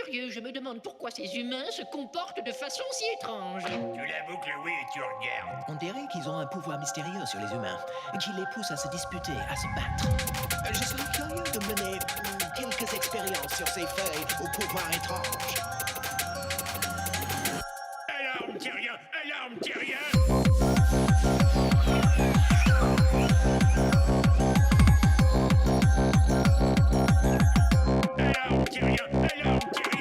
curieux, je me demande pourquoi ces humains se comportent de façon si étrange. Tu la boucles, oui, et tu regardes. On dirait qu'ils ont un pouvoir mystérieux sur les humains, qui les pousse à se disputer, à se battre. Je serais curieux de mener quelques expériences sur ces feuilles au pouvoir étrange. Alarme, terrien! Alarme, terrien! Alarme, terrien! Alarme, terrien!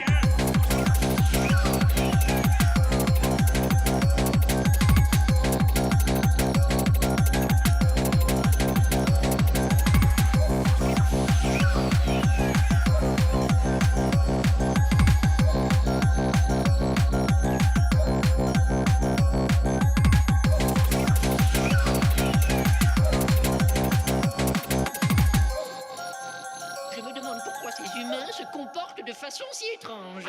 Je me demande pourquoi ces humains se comportent de façon si étrange.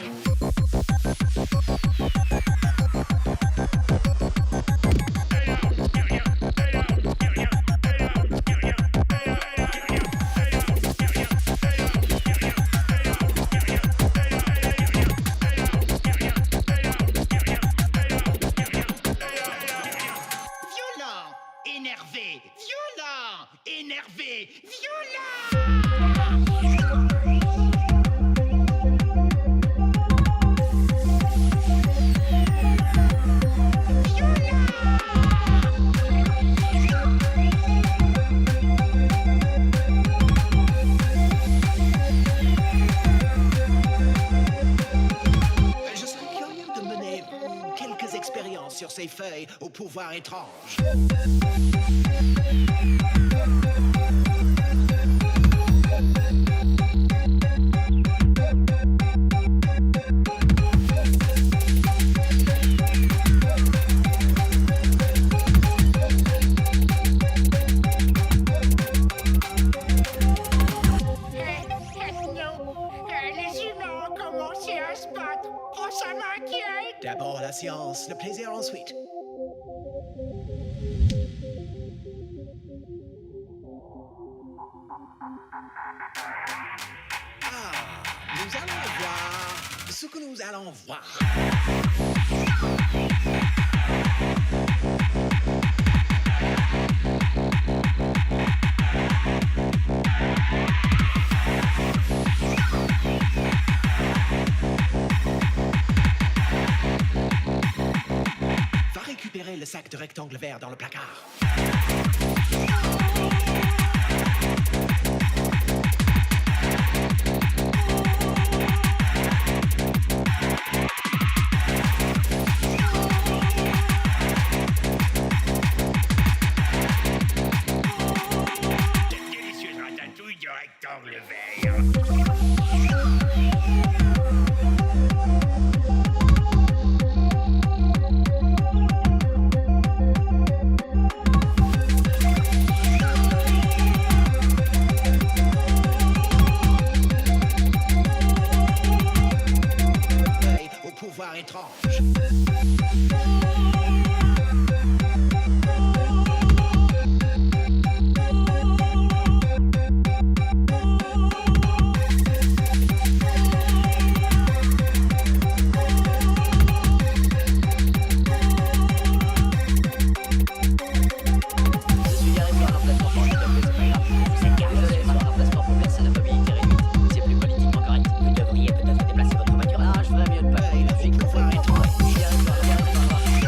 Alarme, terrien! Alarme, terrien! Alarme, terrien! Violent, énervé, violent, énervé, violent. Je serais curieux de mener quelques expériences sur ces feuilles au pouvoir étrange. Les humains ont commencé à se battre. Oh, ça m'inquiète. D'abord la science, le plaisir ensuite. Nous allons voir ce que nous allons voir. Va récupérer le sac de rectangle vert dans le placard. Cette délicieuse ratatouille de rectangle vert. Feuilles au pouvoir étrange. Je suis garé sur un emplacement pour le c'est pas grave. Vous êtes garé sur un emplacement pour personne de mobilité réduite. C'est plus politiquement correct. Vous devriez peut-être déplacer votre voiture. Ah, je ferais mieux de pas. Feuilles au pouvoir étrange. Je suis garé sur un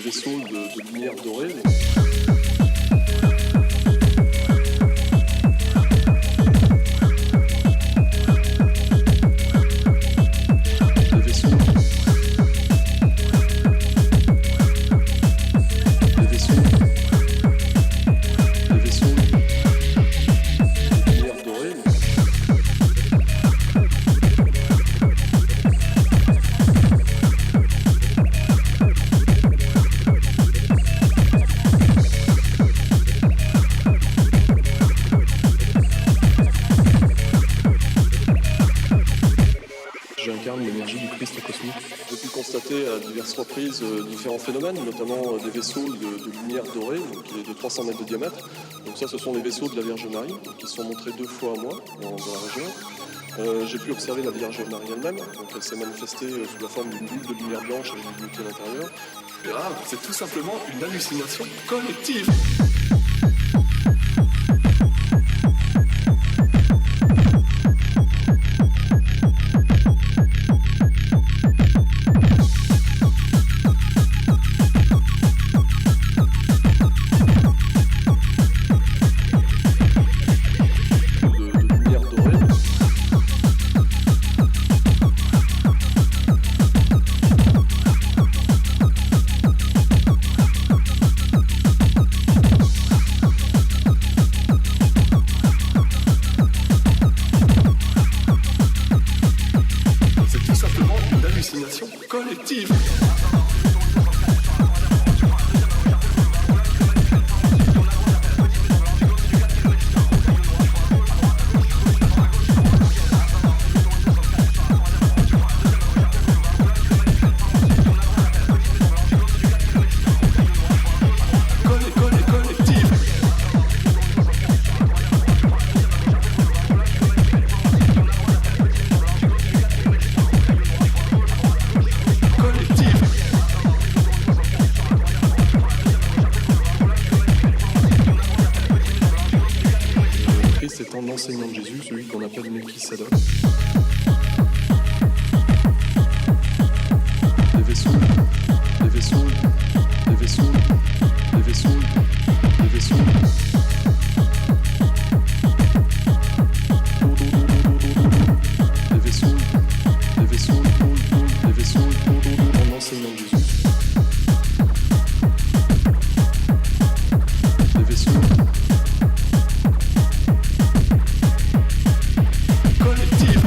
vaisseaux de lumière dorée. J'incarne l'énergie du Christ cosmique. J'ai pu constater à diverses reprises différents phénomènes, notamment des vaisseaux de lumière dorée, qui est de 300 mètres de diamètre. Donc ça, ce sont les vaisseaux de la Vierge Marie, qui sont montrés 2 fois à mois dans la région. J'ai pu observer la Vierge Marie elle-même, donc elle s'est manifestée sous la forme d'une bulle de lumière blanche avec une lumière à l'intérieur. Et là, c'est tout simplement une hallucination collective. Collective. Étant l'enseignant de Jésus, celui qu'on appelle Melchisadok. Les vaisseaux, les vaisseaux, les vaisseaux, les vaisseaux, les vaisseaux. Les vaisseaux, les vaisseaux, les vaisseaux, en enseignant de Jésus. Les vaisseaux. Collective.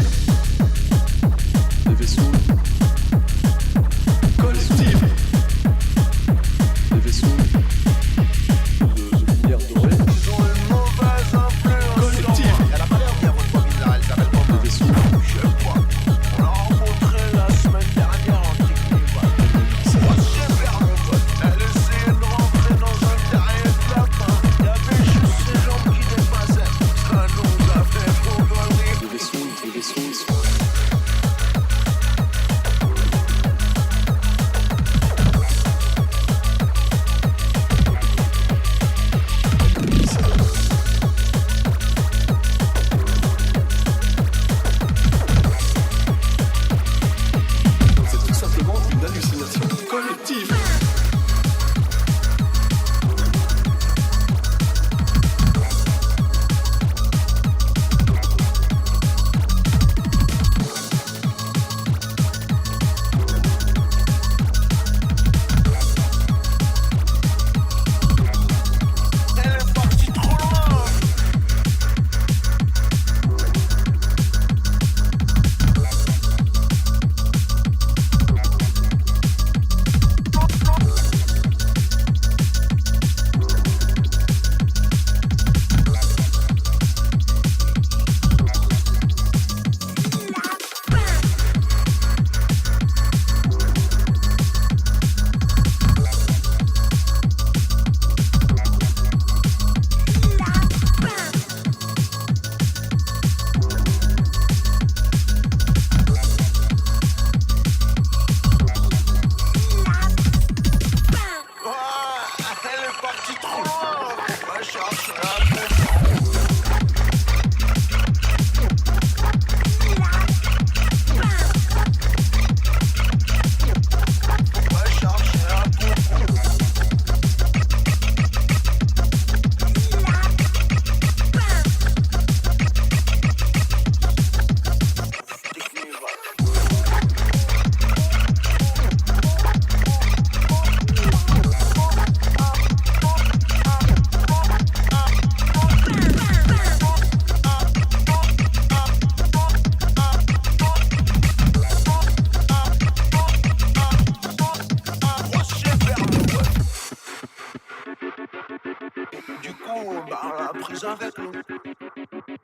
la prise avec l'eau.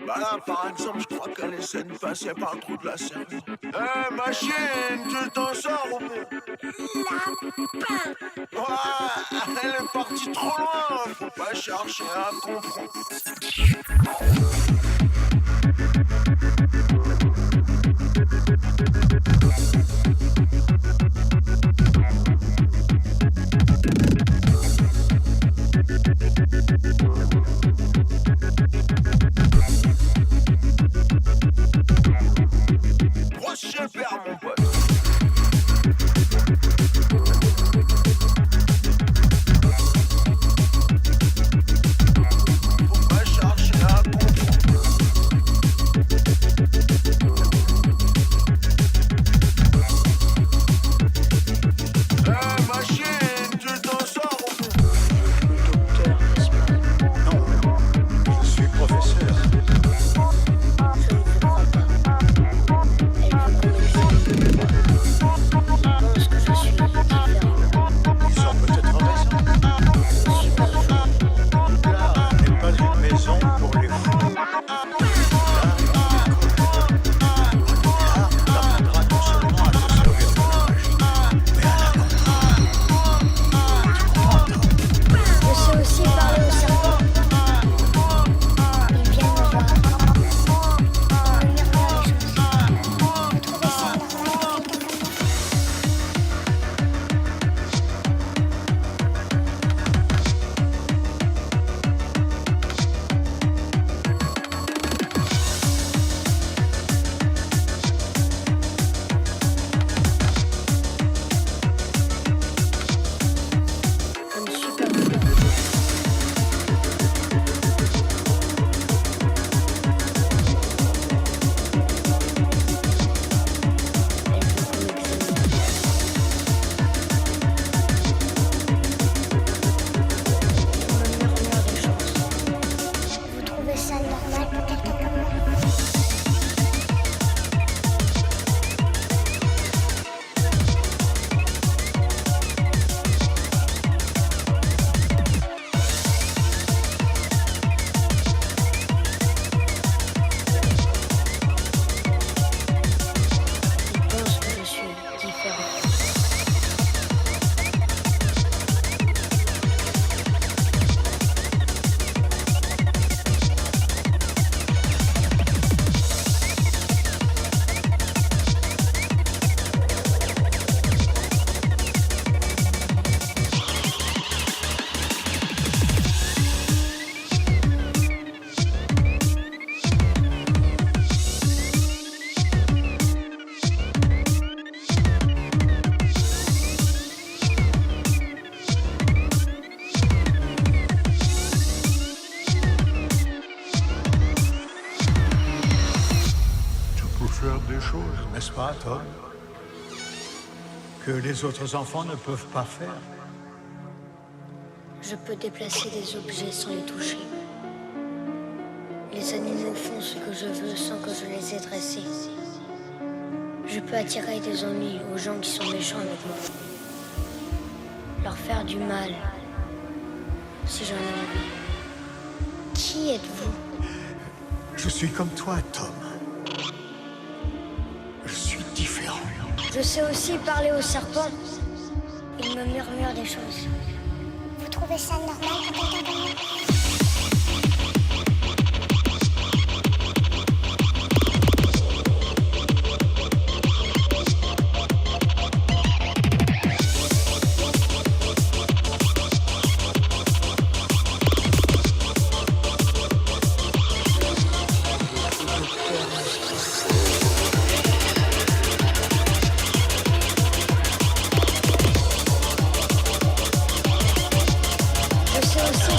Bah là, par exemple, je crois qu'elle essaie de passer par le trou de la serre. Eh, machine, tu t'en sors ou pas? Ouais, elle est partie trop loin, faut pas chercher à comprendre. Prochain père, mon pote. Faut pas chercher à comprendre. Eh, machine, tu t'en sors ou pas? Docteur, n'est-ce pas? Non, je suis professeur. Je ne te crois pas. Elle veut qu'on le fasse. Je pense que je suis différent. Ils ont peut-être raison. Je suis pas fou. Là n'est pas une maison pour les fous. Là, t'apprendras non seulement à te servir de la magie, mais à la comprendre. Je sais aussi parler aux serpents. Ils viennent me voir. Ils me murmurent des choses. Vous trouvez ça normal? Je ne suis pas fou. Elle veut qu'on m'examine. Il me murmure des choses. Vous trouvez ça normal pour quelqu'un comme moi? Je pense que je suis différent. Tu peux faire des choses, n'est-ce pas, Tom? Que les autres enfants ne peuvent pas faire. Je peux déplacer des objets sans les toucher. Les animaux font ce que je veux sans que je les ai dressés. Je peux attirer des ennuis aux gens qui sont méchants avec moi. Leur faire du mal, si j'en ai envie. Qui êtes-vous? Je suis comme toi, Tom. Je suis différent. Je sais aussi parler aux serpents. Ils me murmurent des choses. Vous trouvez ça normal pour quelqu'un comme moi? Je sais aussi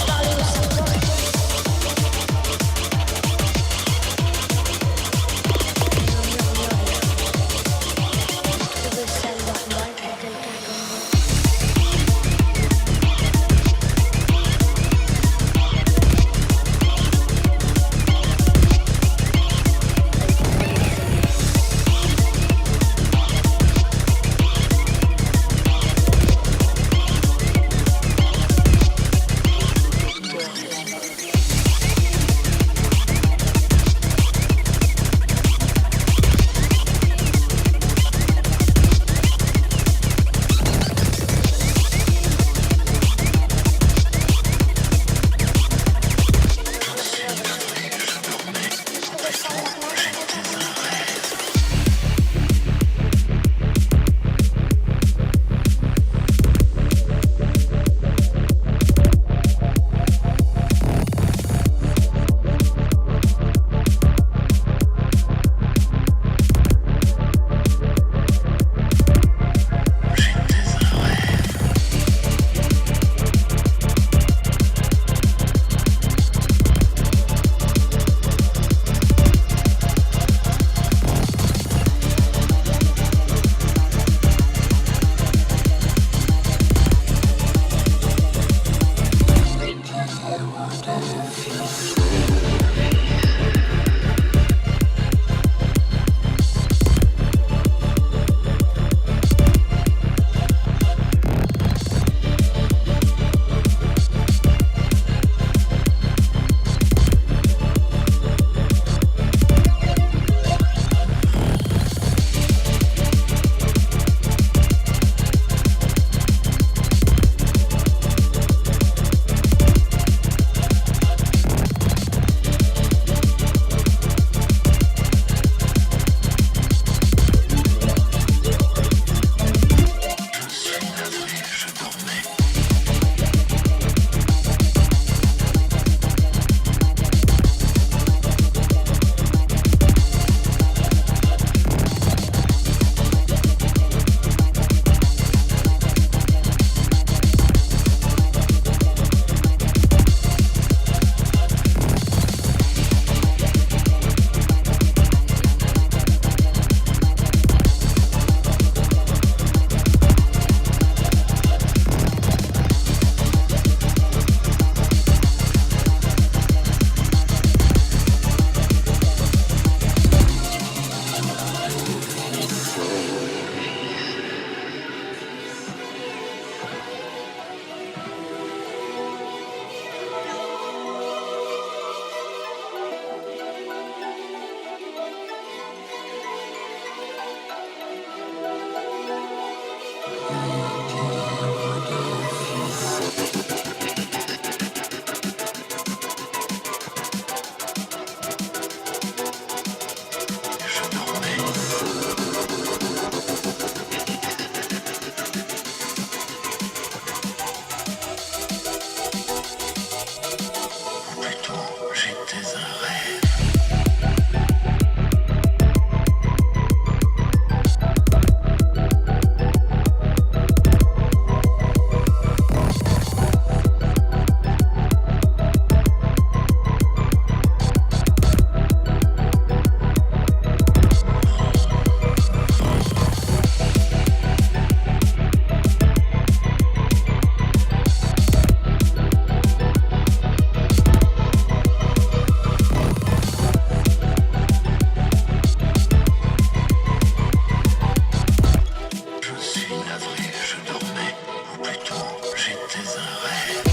C'est un rêve.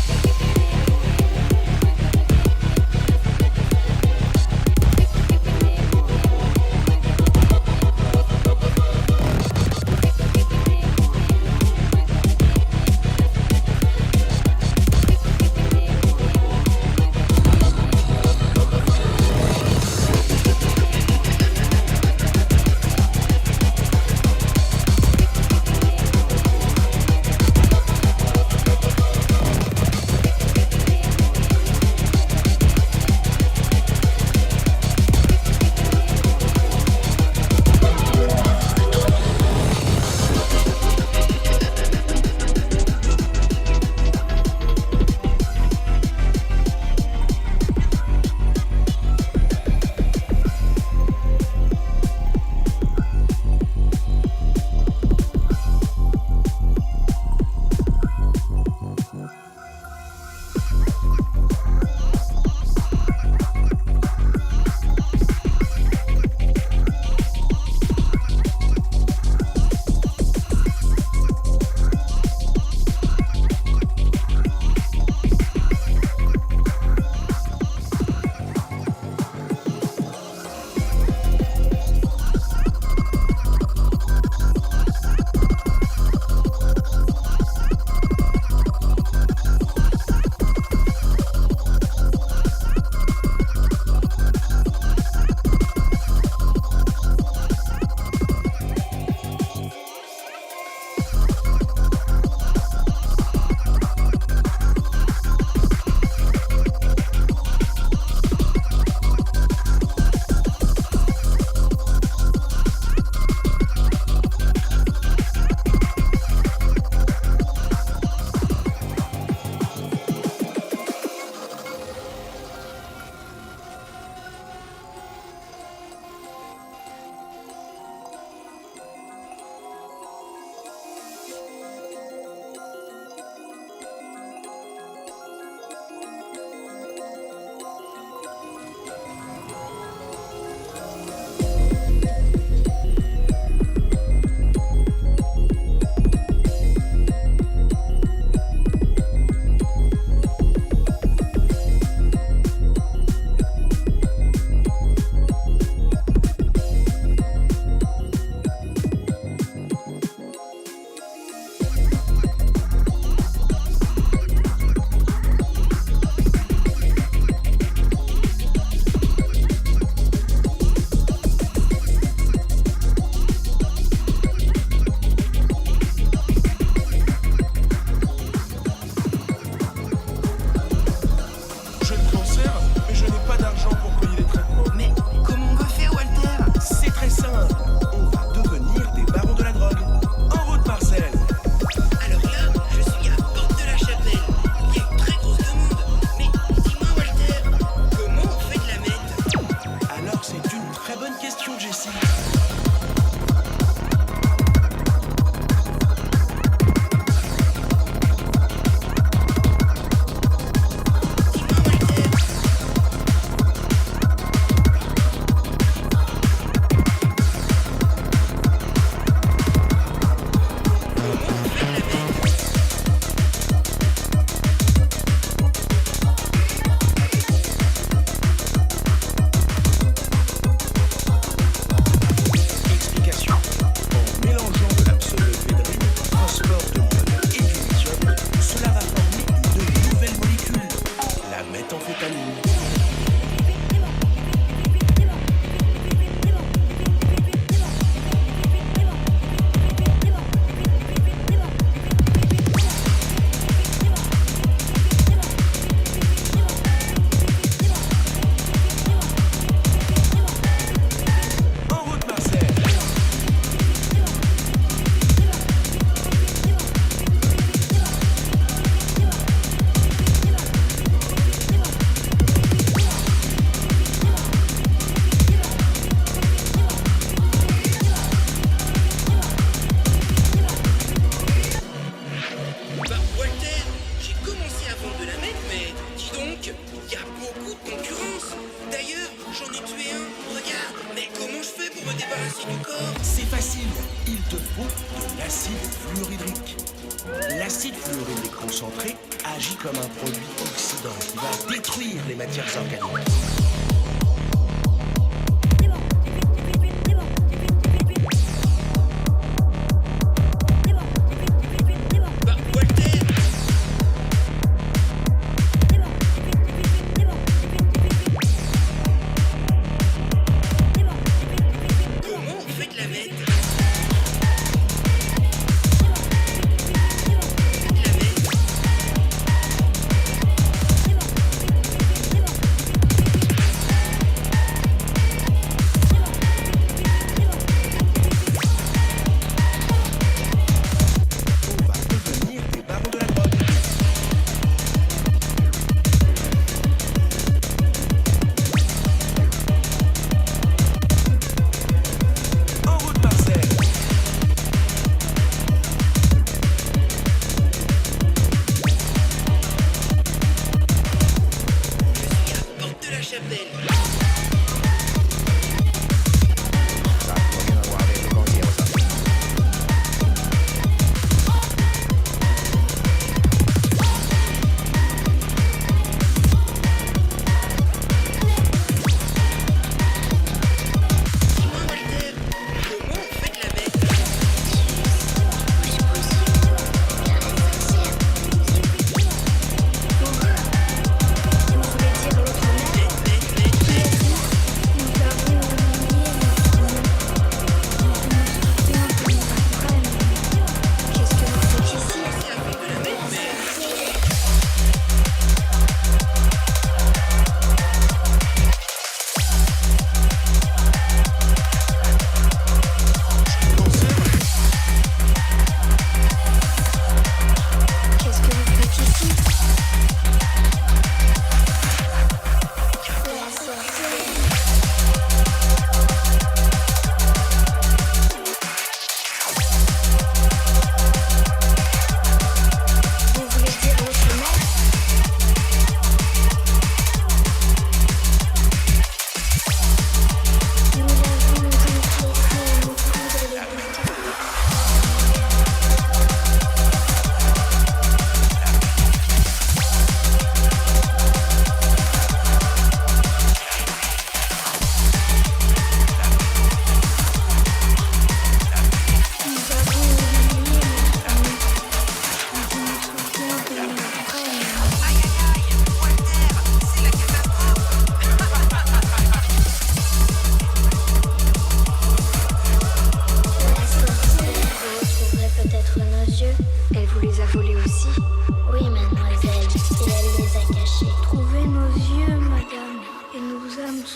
L'acide fluoride concentré agit comme un produit oxydant qui va détruire les matières organiques.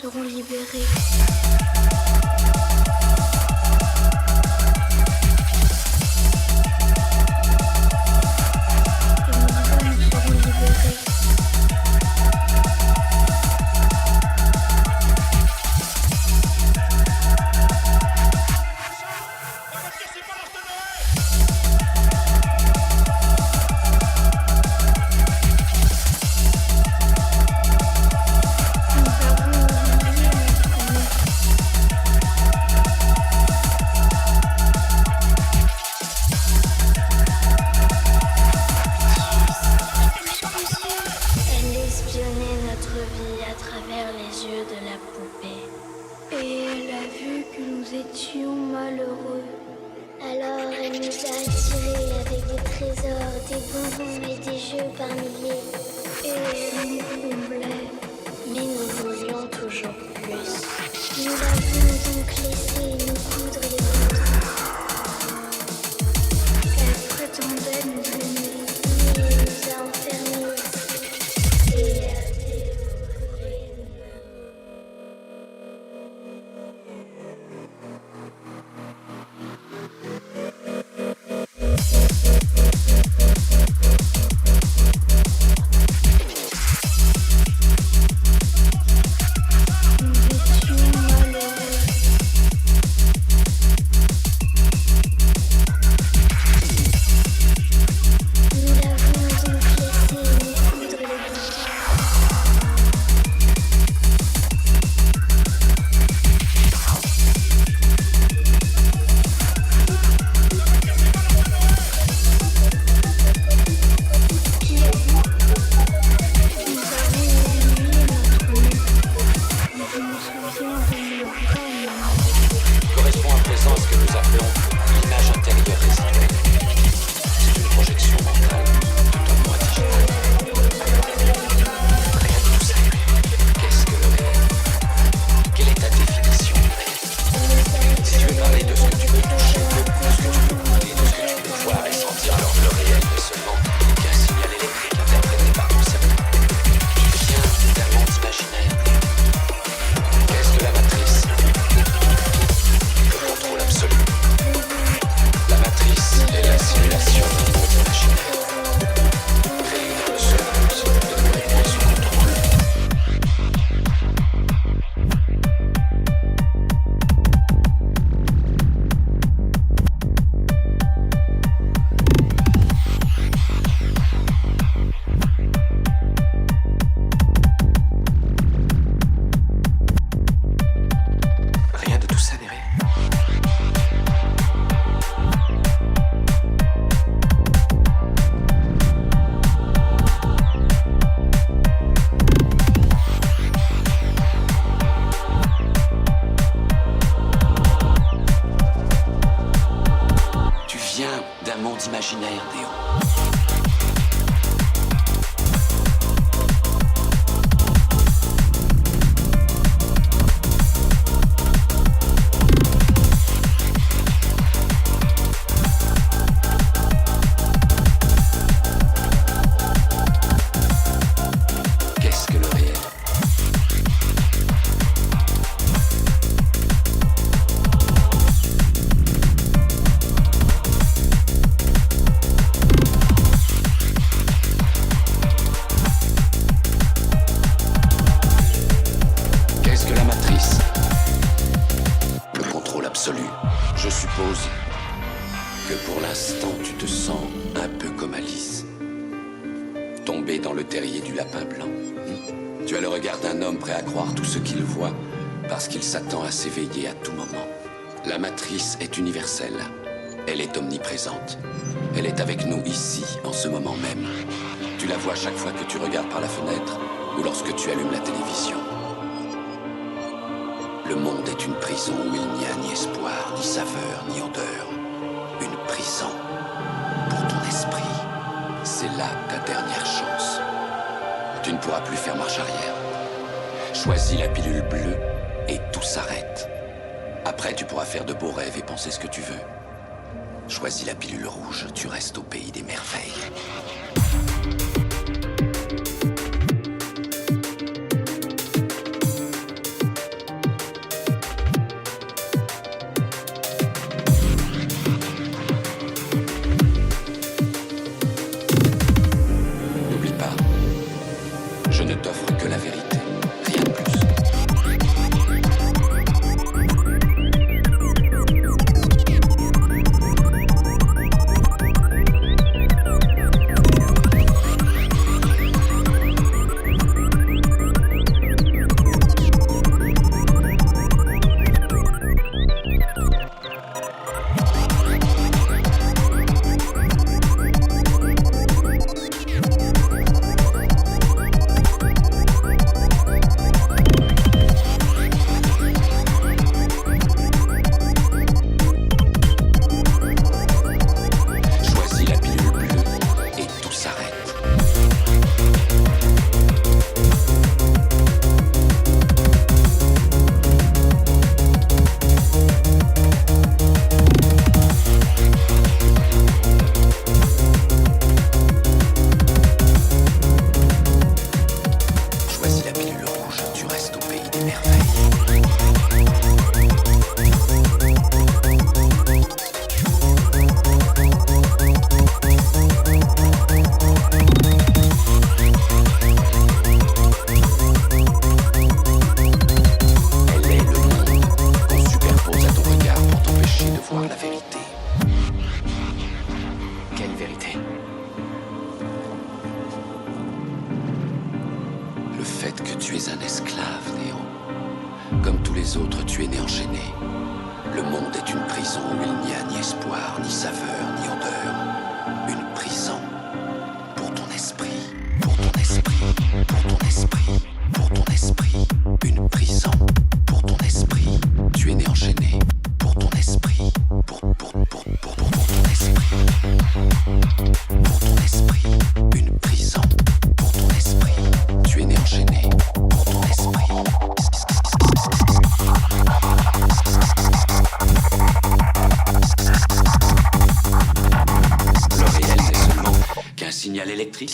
seront libérés. dans le terrier du lapin blanc. Tu as le regard d'un homme prêt à croire tout ce qu'il voit parce qu'il s'attend à s'éveiller à tout moment. La matrice est universelle. Elle est omniprésente. Elle est avec nous ici, en ce moment même. Tu la vois chaque fois que tu regardes par la fenêtre ou lorsque tu allumes la télévision. Le monde est une prison où il n'y a ni espoir, ni saveur, ni odeur. Une prison pour ton esprit. C'est là ta dernière chance. Tu ne pourras plus faire marche arrière. Choisis la pilule bleue et tout s'arrête. Après, tu pourras faire de beaux rêves et penser ce que tu veux. Choisis la pilule rouge, tu restes au pays des merveilles. N'oublie pas, je ne t'offre que la vérité, rien de plus.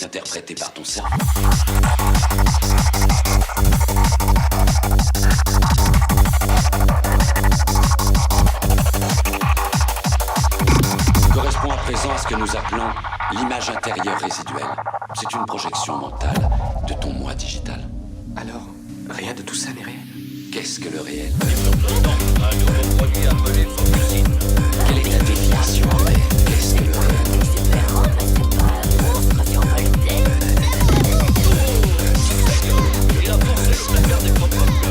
Interprété par ton cerveau. Correspond à présent à ce que nous appelons l'image intérieure résiduelle. C'est une projection mentale de ton moi digital. Alors, rien de tout ça n'est réel. Qu'est-ce que le réel? Un nouveau produit appelé Focusine. Quelle est ta définition du réel? Qu'est-ce que le réel?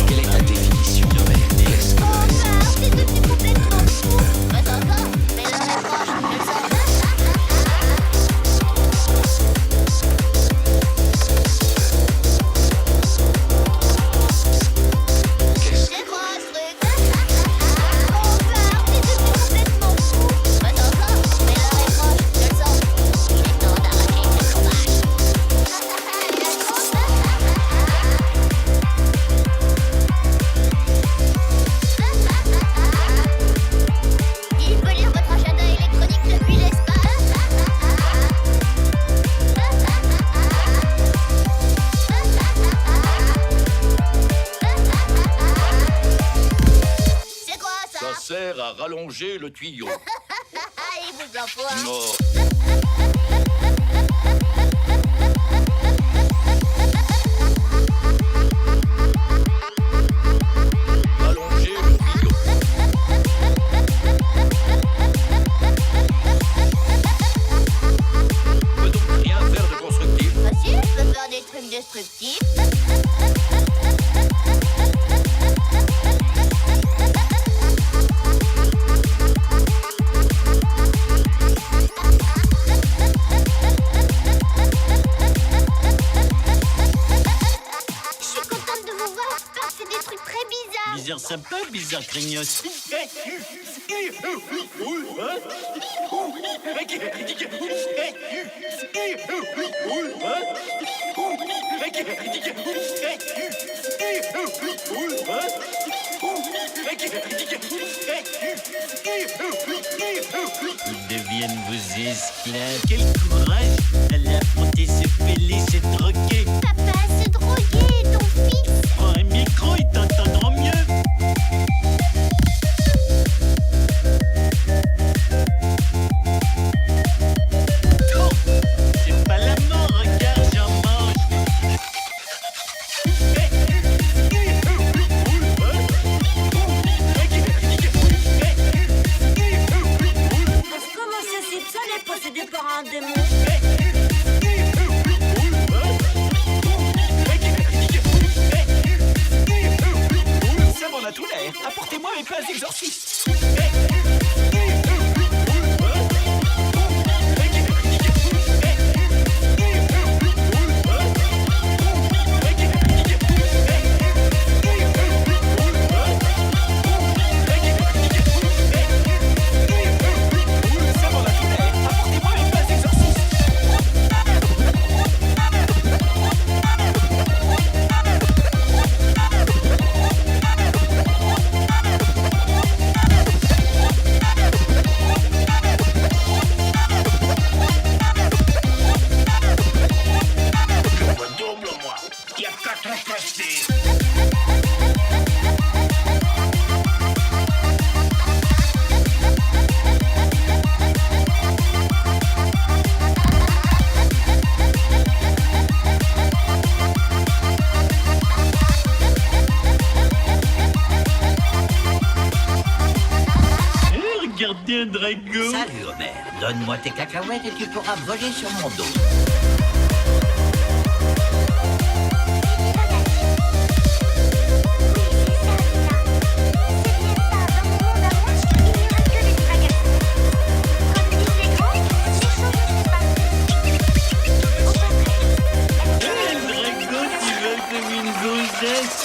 Quelle est ta définition de réel? Qu'est-ce que le réel? Sert à rallonger le tuyau. Il vous envoie. Non. Rallonger le tuyau. Peut donc rien faire de constructif. Facile, destructif. Bizarre sympa, bizarre craignos. Ils deviennent vos esclaves. Quel courage d'aller affronter ce fêlé, se droguer. Papa, se droguer, ton fils. Prends un micro, ils t'entendront mieux. C'est pas la mort, regarde, j'en mange. Comment ce Simpson est possédé par un démon? Ça m'en a tout l'air. Apportez-moi mes pinces d'exorciste. Regardez un dragon. Salut Homer, donne-moi tes cacahuètes et tu pourras voler sur mon dos. Ils veulent comme une gonzesse.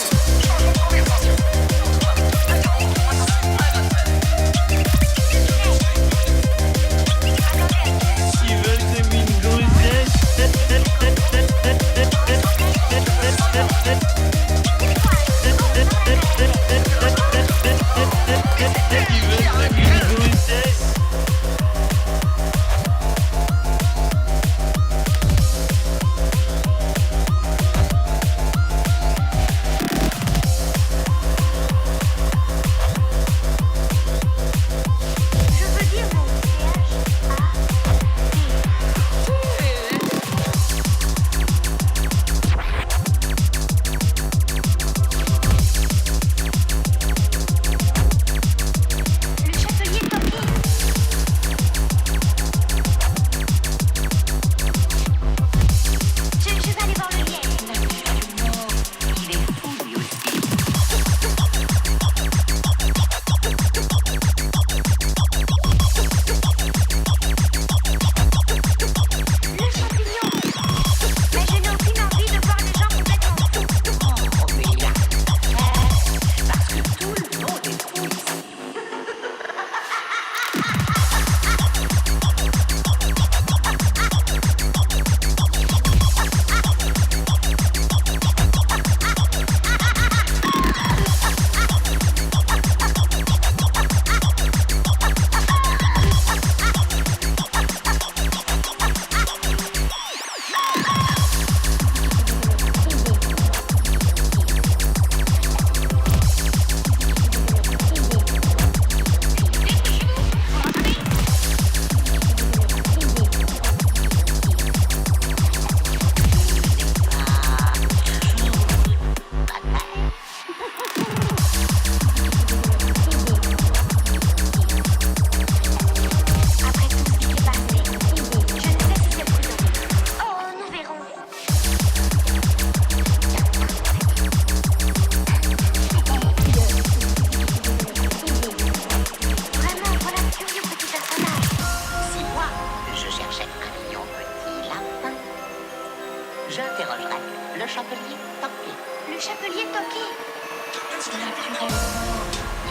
Le chapelier Toqué. Le chapelier Toqué. Naturellement,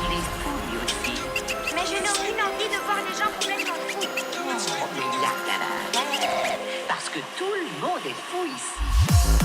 il est fou lui aussi. Mais je n'ai aucune envie de voir les gens complètement fous. Oh, mais il y a qu'un intérêt, parce que tout le monde est fou ici.